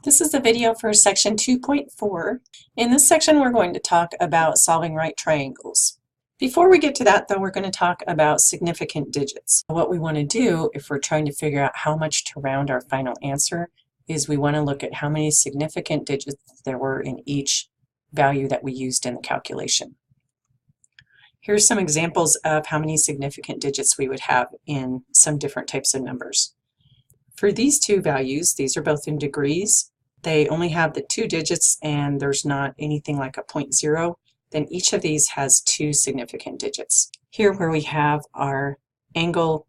This is the video for section 2.4. In this section, we're going to talk about solving right triangles. Before we get to that, though, we're going to talk about significant digits. What we want to do if we're trying to figure out how much to round our final answer is we want to look at how many significant digits there were in each value that we used in the calculation. Here's some examples of how many significant digits we would have in some different types of numbers. For these two values, these are both in degrees. They only have the two digits and there's not anything like a 0.0, then each of these has two significant digits. Here where we have our angle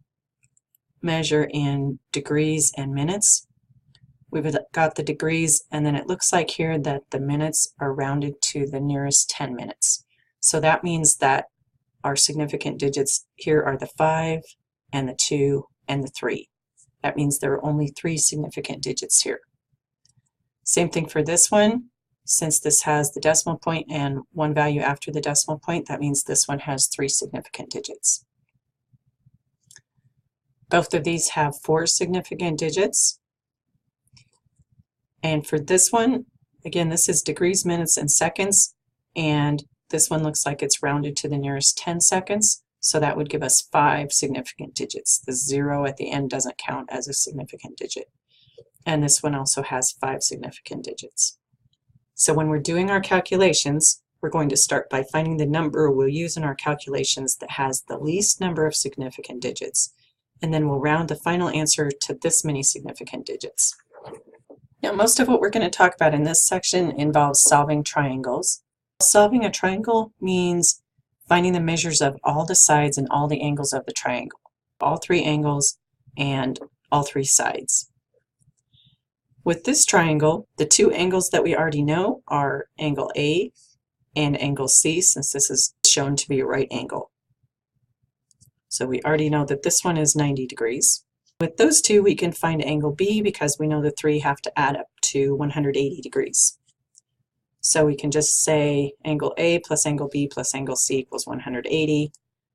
measure in degrees and minutes, we've got the degrees, and then it looks like here that the minutes are rounded to the nearest 10 minutes. So that means that our significant digits here are the 5 and the 2 and the 3. That means there are only 3 significant digits here. Same thing for this one. Since this has the decimal point and one value after the decimal point, that means this one has 3 significant digits. Both of these have 4 significant digits. And for this one, again, this is degrees, minutes, and seconds, and this one looks like it's rounded to the nearest 10 seconds, so that would give us 5 significant digits. The 0 at the end doesn't count as a significant digit. And this one also has 5 significant digits. So when we're doing our calculations, we're going to start by finding the number we'll use in our calculations that has the least number of significant digits, and then we'll round the final answer to this many significant digits. Now, most of what we're going to talk about in this section involves solving triangles. Solving a triangle means finding the measures of all the sides and all the angles of the triangle, all 3 angles and all 3 sides. With this triangle, the 2 angles that we already know are angle A and angle C, since this is shown to be a right angle. So we already know that this one is 90 degrees. With those 2, we can find angle B because we know the 3 have to add up to 180 degrees. So we can just say angle A plus angle B plus angle C equals 180,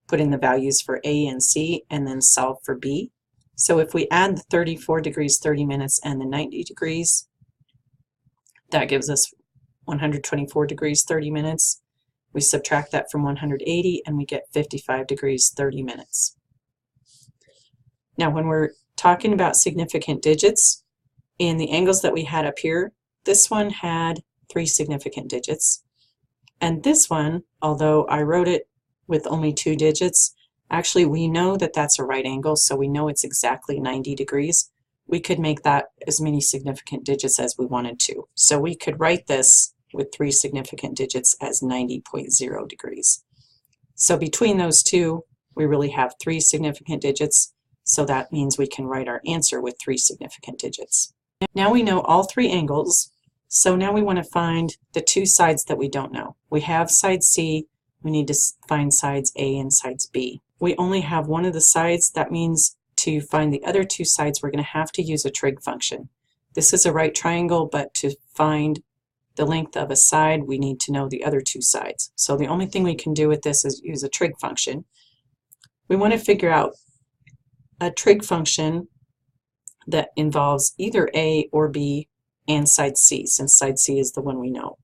put in the values for A and C, and then solve for B. So if we add the 34 degrees 30 minutes and the 90 degrees, that gives us 124 degrees 30 minutes. We subtract that from 180 and we get 55 degrees 30 minutes. Now when we're talking about significant digits, in the angles that we had up here, this one had 3 significant digits. And this one, although I wrote it with only 2 digits, actually we know that that's a right angle, so we know it's exactly 90 degrees. We could make that as many significant digits as we wanted to. So we could write this with 3 significant digits as 90.0 degrees. So between those 2, we really have 3 significant digits, so that means we can write our answer with 3 significant digits. Now we know all 3 angles, so now we want to find the 2 sides that we don't know. We have side C, we need to find sides A and sides B. We only have one of the sides. That means to find the other 2 sides, we're going to have to use a trig function. This is a right triangle, but to find the length of a side, we need to know the other 2 sides. So the only thing we can do with this is use a trig function. We want to figure out a trig function that involves either A or B and side C, since side C is the one we know.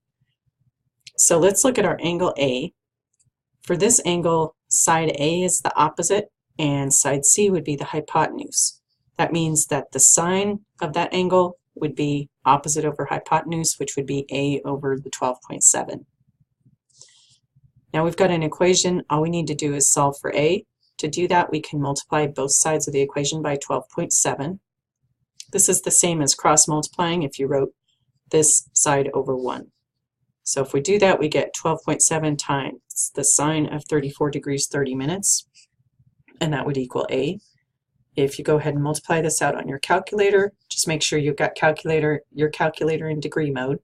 So let's look at our angle A. For this angle, side A is the opposite and side C would be the hypotenuse. That means that the sine of that angle would be opposite over hypotenuse, which would be A over the 12.7. Now we've got an equation. All we need to do is solve for A. To do that, we can multiply both sides of the equation by 12.7. This is the same as cross multiplying if you wrote this side over 1. So if we do that, we get 12.7 times the sine of 34 degrees 30 minutes, and that would equal A. If you go ahead and multiply this out on your calculator, just make sure you've got your calculator in degree mode,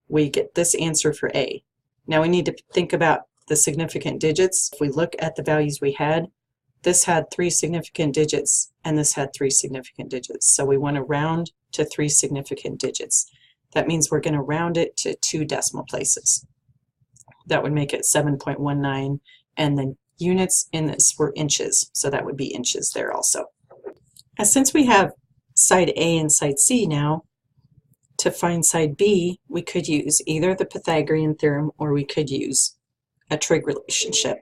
we get this answer for A. Now we need to think about the significant digits. If we look at the values we had, this had 3 significant digits and this had 3 significant digits. So we want to round to 3 significant digits. That means we're going to round it to 2 decimal places. That would make it 7.19, and the units in this were inches, so that would be inches there also. And since we have side A and side C now, to find side B, we could use either the Pythagorean theorem or we could use a trig relationship.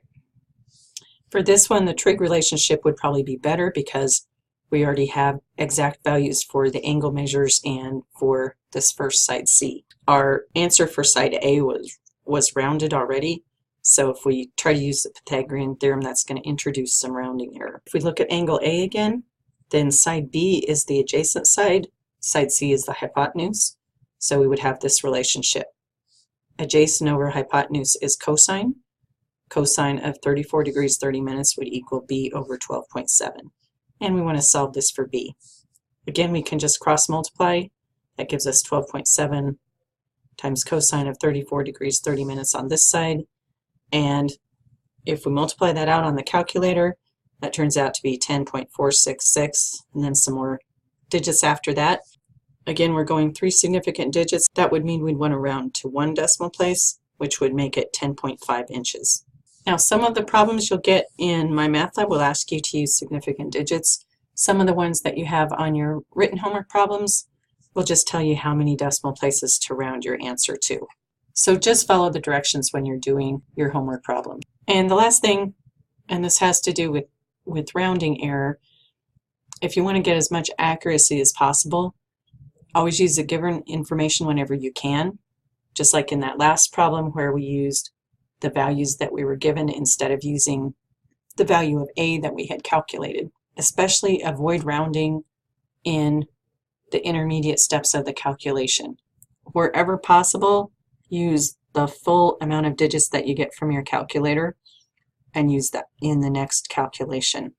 For this one, the trig relationship would probably be better because we already have exact values for the angle measures and for this first side C. Our answer for side A was rounded already, so if we try to use the Pythagorean theorem, that's going to introduce some rounding error. If we look at angle A again, then side B is the adjacent side, side C is the hypotenuse, so we would have this relationship. Adjacent over hypotenuse is cosine. Cosine of 34 degrees 30 minutes would equal B over 12.7. And we want to solve this for B. Again, we can just cross multiply. That gives us 12.7 times cosine of 34 degrees 30 minutes on this side. And if we multiply that out on the calculator, that turns out to be 10.466, and then some more digits after that. Again, we're going 3 significant digits. That would mean we'd want to round to 1 decimal place, which would make it 10.5 inches. Now, some of the problems you'll get in MyMathLab will ask you to use significant digits. Some of the ones that you have on your written homework problems will just tell you how many decimal places to round your answer to. So just follow the directions when you're doing your homework problem. And the last thing, and this has to do with rounding error, if you want to get as much accuracy as possible, always use the given information whenever you can. Just like in that last problem where we used the values that we were given instead of using the value of A that we had calculated. Especially avoid rounding in the intermediate steps of the calculation. Wherever possible, use the full amount of digits that you get from your calculator and use that in the next calculation.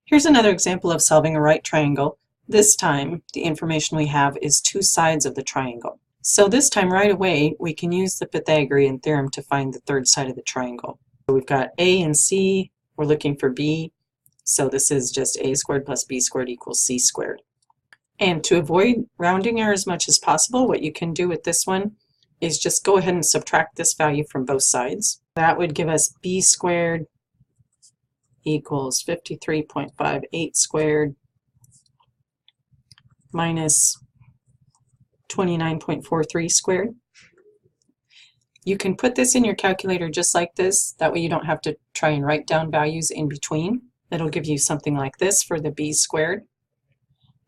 Here's another example of solving a right triangle. This time, the information we have is 2 sides of the triangle. So this time right away, we can use the Pythagorean theorem to find the third side of the triangle. So we've got A and C, we're looking for B, so this is just A squared plus B squared equals C squared. And to avoid rounding error as much as possible, what you can do with this one is just go ahead and subtract this value from both sides. That would give us B squared equals 53.58 squared minus 29.43 squared. You can put this in your calculator just like this. That way you don't have to try and write down values in between. It'll give you something like this for the B squared.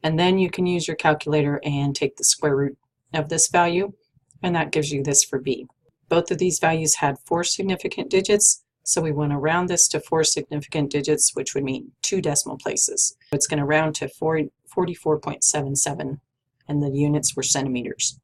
And then you can use your calculator and take the square root of this value, and that gives you this for B. Both of these values had 4 significant digits, so we want to round this to 4 significant digits, which would mean 2 decimal places. It's going to round to 44.77, and the units were centimeters.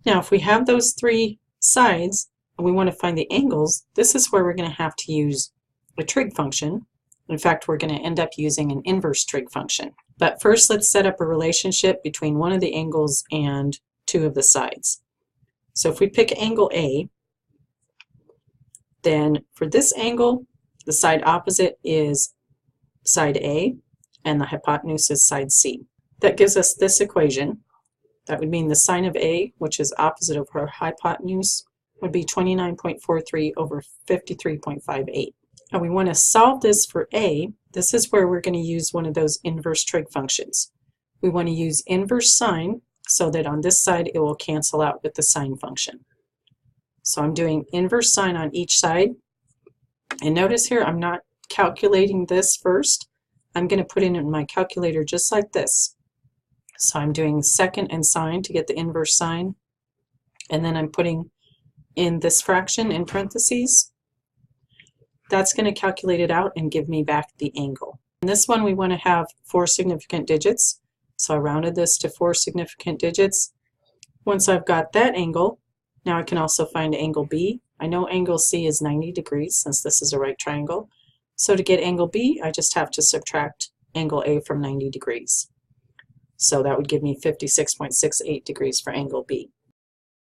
Now, if we have those 3 sides and we want to find the angles, this is where we're going to have to use a trig function. In fact, we're going to end up using an inverse trig function. But first, let's set up a relationship between one of the angles and 2 of the sides. So if we pick angle A, then for this angle, the side opposite is side A, and the hypotenuse is side C. That gives us this equation. That would mean the sine of A, which is opposite of her hypotenuse, would be 29.43 over 53.58. And we want to solve this for A. This is where we're going to use one of those inverse trig functions. We want to use inverse sine so that on this side it will cancel out with the sine function. So I'm doing inverse sine on each side. And notice here I'm not calculating this first. I'm going to put it in my calculator just like this. So I'm doing second and sine to get the inverse sine. And then I'm putting in this fraction in parentheses. That's going to calculate it out and give me back the angle. In this one we want to have 4 significant digits. So I rounded this to 4 significant digits. Once I've got that angle, now I can also find angle B. I know angle C is 90 degrees since this is a right triangle. So to get angle B, I just have to subtract angle A from 90 degrees. So that would give me 56.68 degrees for angle B.